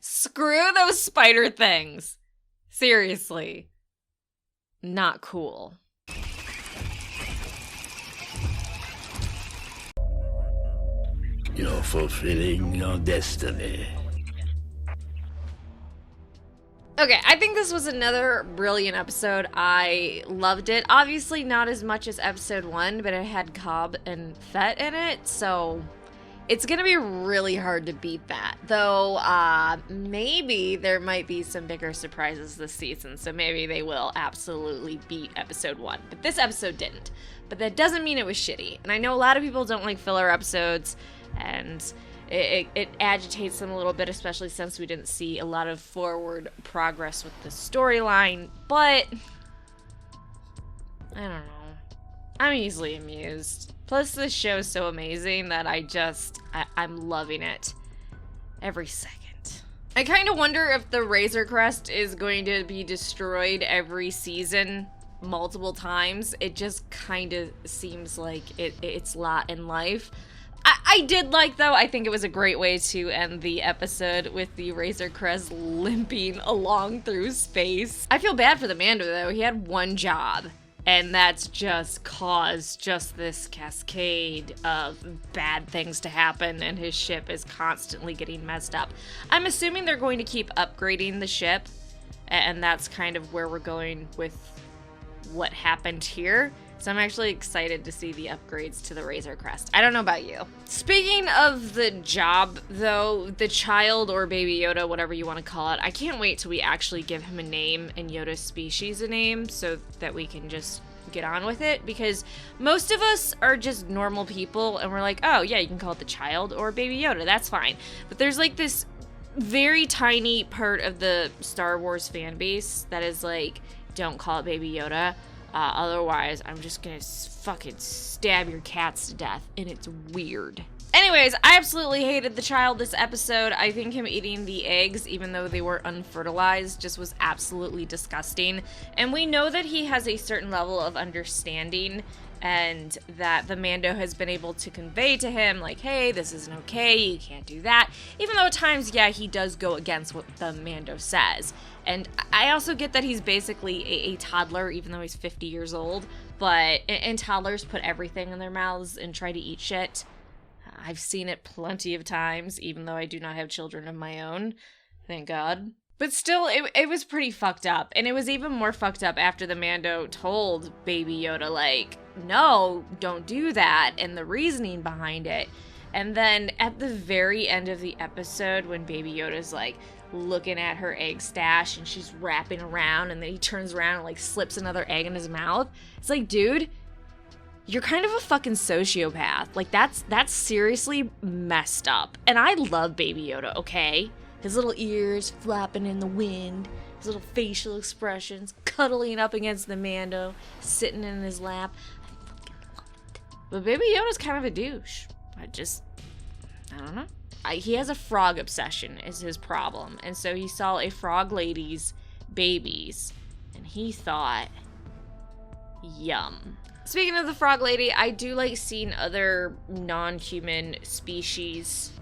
Screw those spider things. Seriously. Not cool. You're fulfilling your destiny. Okay, I think this was another brilliant episode. I loved it. Obviously not as much as episode 1, but it had Cobb and Fett in it, so it's gonna be really hard to beat that. Though, maybe there might be some bigger surprises this season, so maybe they will absolutely beat episode 1. But this episode didn't. But that doesn't mean it was shitty. And I know a lot of people don't like filler episodes, and it agitates them a little bit, especially since we didn't see a lot of forward progress with the storyline, but I don't know. I'm easily amused. Plus, this show is so amazing that I'm loving it every second. I kind of wonder if the Razor Crest is going to be destroyed every season multiple times. It just kind of seems like its lot in life. I did like, though, I think it was a great way to end the episode with the Razor Crest limping along through space. I feel bad for the Mando, though. He had one job, and that's just caused just this cascade of bad things to happen, and his ship is constantly getting messed up. I'm assuming they're going to keep upgrading the ship, and that's kind of where we're going with what happened here. So I'm actually excited to see the upgrades to the Razor Crest. I don't know about you. Speaking of the job, though, the child or Baby Yoda, whatever you want to call it, I can't wait till we actually give him a name and Yoda's species a name so that we can just get on with it. Because most of us are just normal people and we're like, oh yeah, you can call it the child or Baby Yoda, that's fine. But there's like this very tiny part of the Star Wars fan base that is like, don't call it Baby Yoda. Otherwise, I'm just gonna fucking stab your cats to death, and it's weird. Anyways, I absolutely hated the child this episode. I think him eating the eggs, even though they were unfertilized, just was absolutely disgusting. And we know that he has a certain level of understanding, and that the Mando has been able to convey to him, like, hey, this isn't okay, you can't do that. Even though at times, yeah, he does go against what the Mando says. And I also get that he's basically a toddler, even though he's 50 years old. But, and toddlers put everything in their mouths and try to eat shit. I've seen it plenty of times, even though I do not have children of my own. Thank God. But still, it was pretty fucked up. And it was even more fucked up after the Mando told Baby Yoda, like, no, don't do that, and the reasoning behind it. And then at the very end of the episode, when Baby Yoda's, like, looking at her egg stash and she's wrapping around, and then he turns around and, like, slips another egg in his mouth. It's like, dude, you're kind of a fucking sociopath. Like, that's seriously messed up. And I love Baby Yoda, okay? His little ears flapping in the wind, his little facial expressions, cuddling up against the Mando, sitting in his lap. I fucking love it. But Baby Yoda's kind of a douche. I don't know. He has a frog obsession is his problem. And so he saw a frog lady's babies, and he thought, yum. Speaking of the frog lady, I do like seeing other non-human species,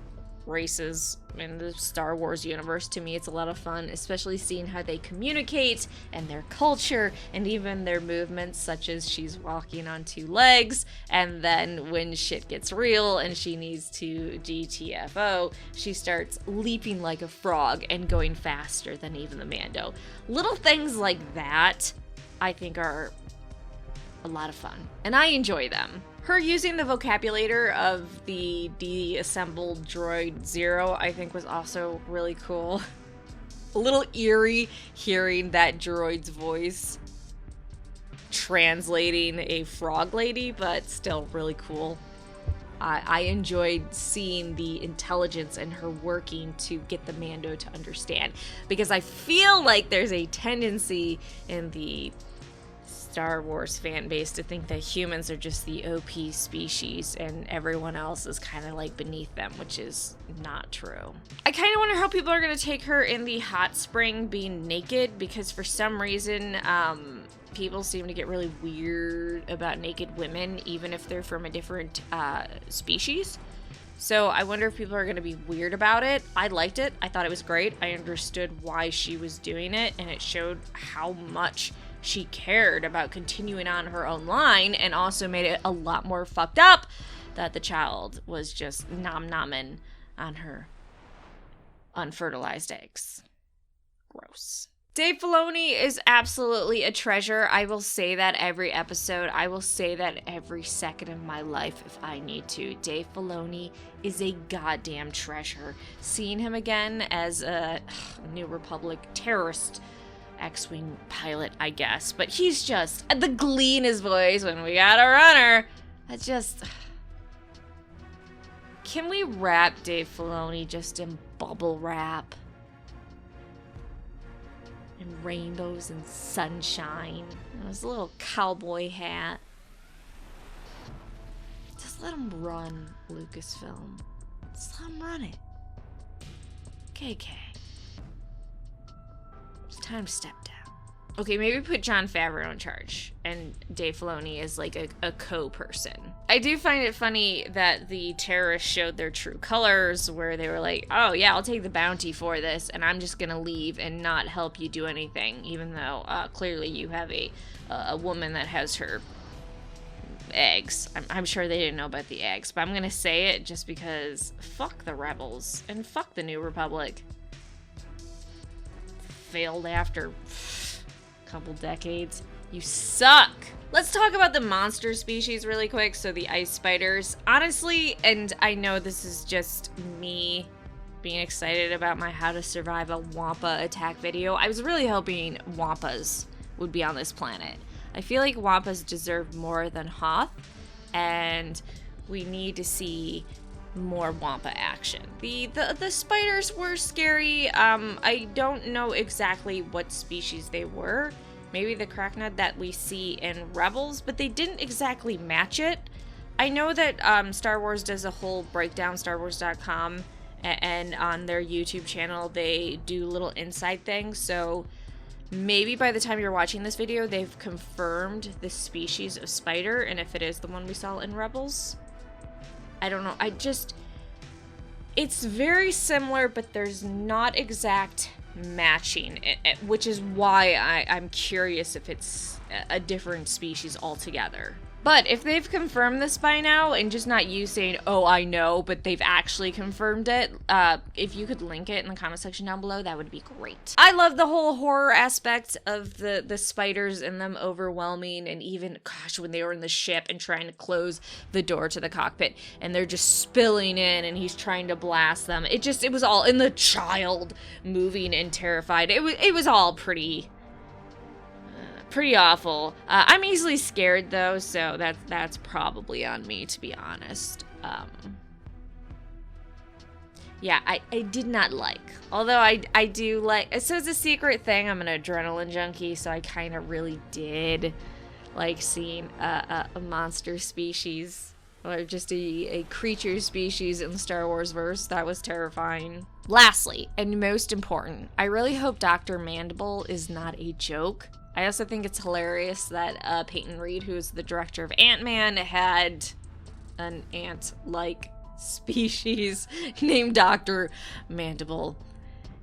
races in the Star Wars universe. To me, it's a lot of fun, especially seeing how they communicate and their culture and even their movements, such as she's walking on 2 legs, and then when shit gets real and she needs to GTFO, she starts leaping like a frog and going faster than even the Mando. Little things like that, I think, are a lot of fun, and I enjoy them. Her using the vocabulator of the deassembled droid Zero, I think, was also really cool. A little eerie hearing that droid's voice translating a frog lady, but still really cool. I enjoyed seeing the intelligence and her working to get the Mando to understand, because I feel like there's a tendency in the Star Wars fan base to think that humans are just the OP species and everyone else is kind of like beneath them, which is not true. I kind of wonder how people are going to take her in the hot spring being naked, because for some reason people seem to get really weird about naked women, even if they're from a different species. So I wonder if people are going to be weird about it. I liked it. I thought it was great. I understood why she was doing it, and it showed how much she cared about continuing on her own line, and also made it a lot more fucked up that the child was just nom-nomming on her unfertilized eggs. Gross. Dave Filoni is absolutely a treasure. I will say that every episode. I will say that every second of my life if I need to. Dave Filoni is a goddamn treasure. Seeing him again as a New Republic terrorist X-Wing pilot, I guess. But he's just, the glee in his voice when we got a runner. I just... Can we wrap Dave Filoni just in bubble wrap? And rainbows and sunshine. And his little cowboy hat. Just let him run, Lucasfilm. Just let him run it. 𝐄𝐏. It's time to step down. Okay, maybe put Jon Favreau in charge, and Dave Filoni is like a co-person. I do find it funny that the terrorists showed their true colors, where they were like, oh yeah, I'll take the bounty for this, and I'm just gonna leave and not help you do anything, even though clearly you have a woman that has her eggs. I'm sure they didn't know about the eggs, but I'm gonna say it just because fuck the rebels, and fuck the New Republic. Failed after couple decades. You suck. Let's talk about the monster species really quick. So the ice spiders. Honestly, and I know this is just me being excited about my How to Survive a Wampa Attack video. I was really hoping Wampas would be on this planet. I feel like Wampas deserve more than Hoth, and we need to see more Wampa action. The spiders were scary. I don't know exactly what species they were. Maybe the Crachnid that we see in Rebels, but they didn't exactly match it. I know that Star Wars does a whole breakdown, StarWars.com, and on their YouTube channel they do little inside things, so maybe by the time you're watching this video they've confirmed the species of spider, and if it is the one we saw in Rebels. I don't know. It's very similar, but there's not exact matching, which is why I'm curious if it's a different species altogether. But if they've confirmed this by now, and just not you saying, oh, I know, but they've actually confirmed it, if you could link it in the comment section down below, that would be great. I love the whole horror aspect of the spiders and them overwhelming, and even, gosh, when they were in the ship and trying to close the door to the cockpit, and they're just spilling in, and he's trying to blast them. It was all in the child moving and terrified. It was all pretty awful. I'm easily scared though, so that's probably on me, to be honest. Yeah, I did not like. Although I do like, so it's a secret thing, I'm an adrenaline junkie, so I kind of really did like seeing a monster species, or just a creature species in the Star Wars verse. That was terrifying. Lastly, and most important, I really hope Dr. Mandible is not a joke. I also think it's hilarious that Peyton Reed, who is the director of Ant-Man, had an ant-like species named Dr. Mandible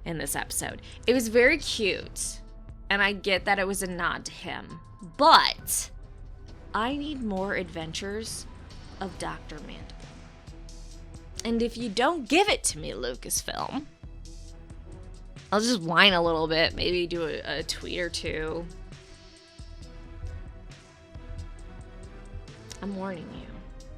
in this episode. It was very cute, and I get that it was a nod to him, but I need more adventures of Dr. Mandible. And if you don't give it to me, Lucasfilm, I'll just whine a little bit, maybe do a tweet or two. I'm warning you.